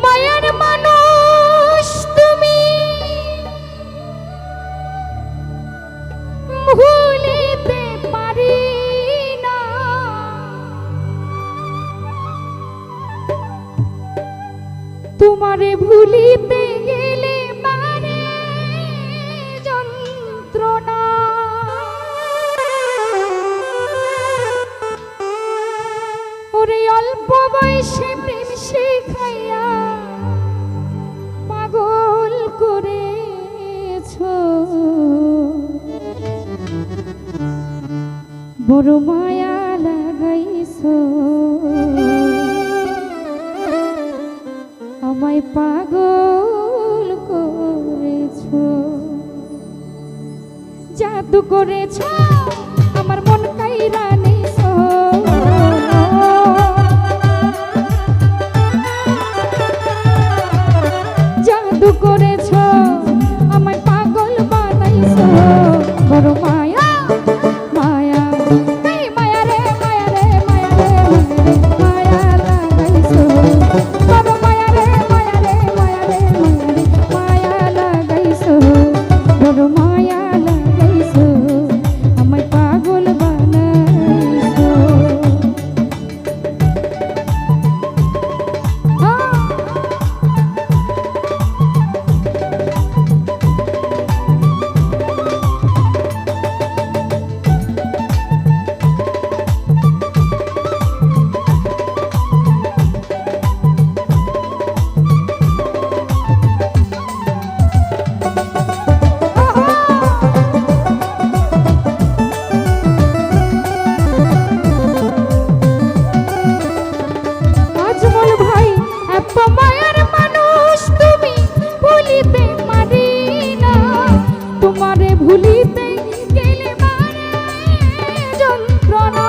মায়ার মানুষ তুমি ভুলিতে পারি না, তোমারে ভুলিতে গেলে মানে যন্ত্রণা। ওরে অল্প বয়সে প্রেম শিখাইয়া পাগল করেছ, বড় মায়া লাগাইছ, আমায় পাগল করেছ, জাদু করেছ আমার মন কাইরা নিছ, জাদু করেছ আমায় পাগল বানাইছ, বড় মায়া মায়া এই মায়া রে মায়া রে মায়া রে মায়া লাগাইছ, বড় মায়া রে মায়া রে মায়া রে মায়া লাগাইছ, বড় মায়া লাগাইছ, আমায় পাগল বানাইছ। মায়ার মানুষ তুমি ভুলিতে পারি না, তোমারে ভুলিতে গেলে মানে যন্ত্রণা।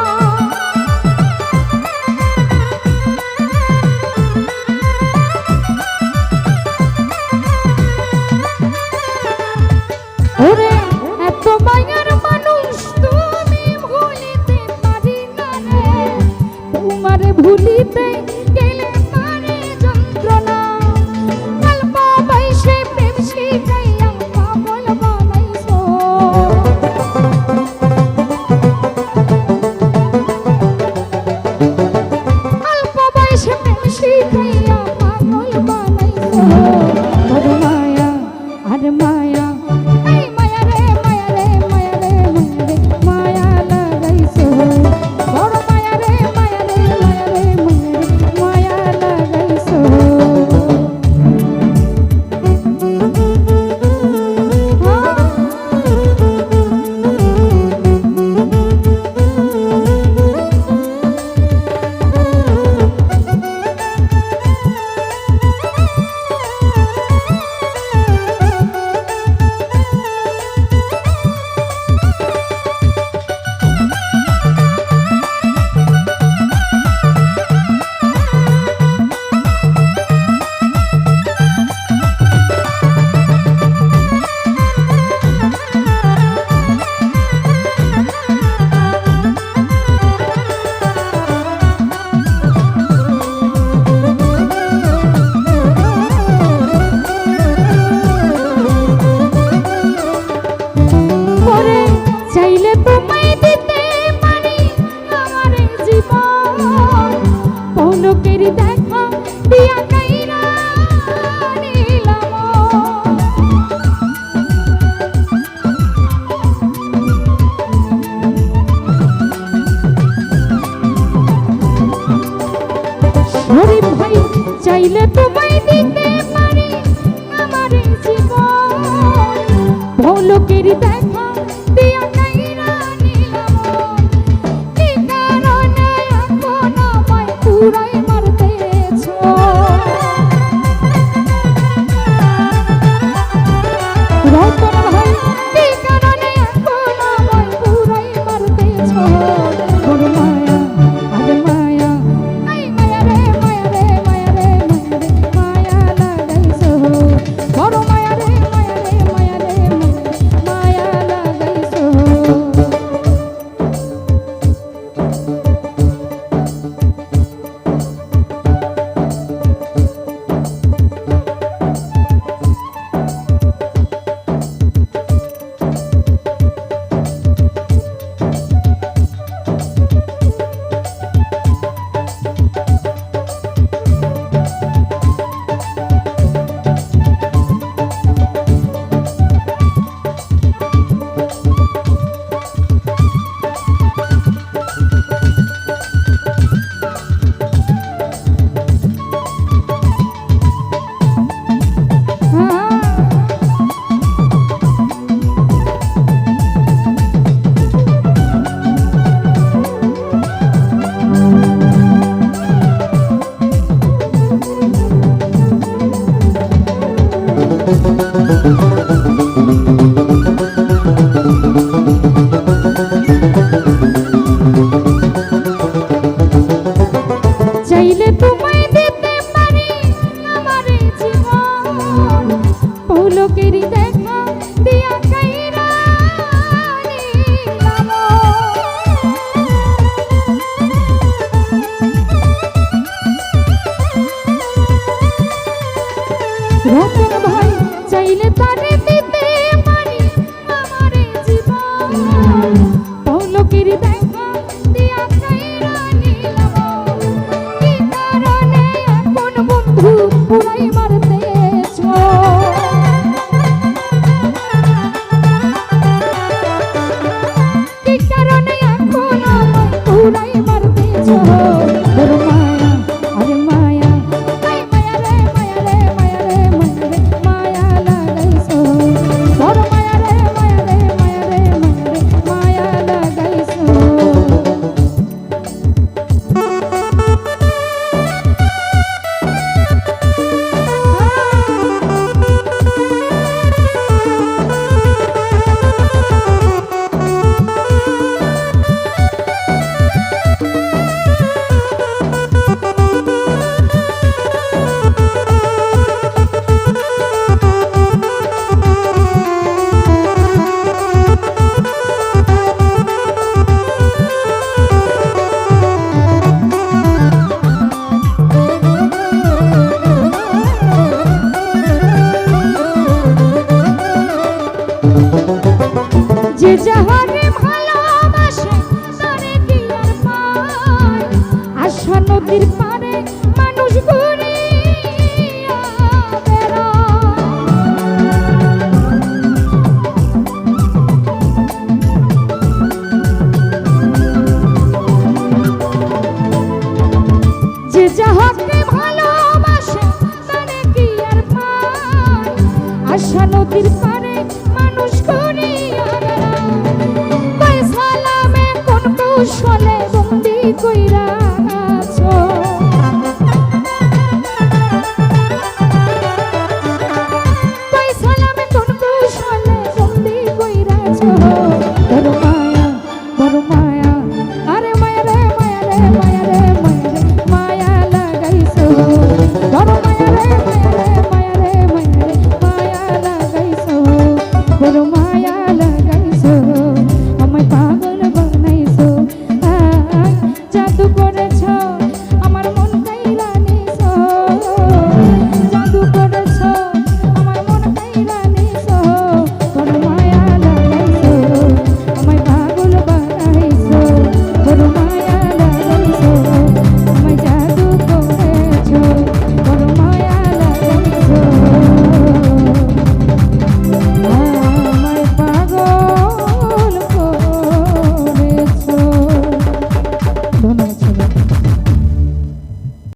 ওরে এত মায়ার মানুষ তুমি ভুলিতে পারি না রে, তোমারে ভুলিতে গেলে দেখা দিয়া কাইরা নিলাম, শরীফ ভাই চাইলে তোমায় দিতে পারি আমার জীবন, ভোলকের দেখা দিয়া কাইরা নিলাম, কি কারণে এখন আমায় পুরাই মারতেছ, রতন ভাই কি কারণে এখন আমায় পুরাই মারতেছ, বড় মায়া আরে মায়া এই মায়া রে মায়া রে মায়া রে মায়া রে চাইলে তোমায় দিতে পারি আমার জীবন, পৌলকেরই দেখা দিয়া কাইরা নিলাম। রতন ভাই চাইলে তারে দিতে পারি আমার জীবন, পৌলকেরই দেখা দিয়া কাইরা নিলাম। কি কারণে এখন বন্ধু পুরাই মারতেছ? কি কারণে এখন আমায় পুরাই মারতেছ? ওর মায়া, আরে মায়া, আই মায়া রে মায়া রে মায়া রে মায়া রে মায়া লাগাইছ। ওর মায়া রে মায়া রে মায়া রে মায়া রে মায়া লাগাইছ। যে যাহারে ভালোবাসে তারে কি আর পায়? আশা নদীর পারে মানুষ ঘুরিয়া বেড়ায়। যে যাহাকে ভালোবাসে তারে কি আর পায়? আশা নদীর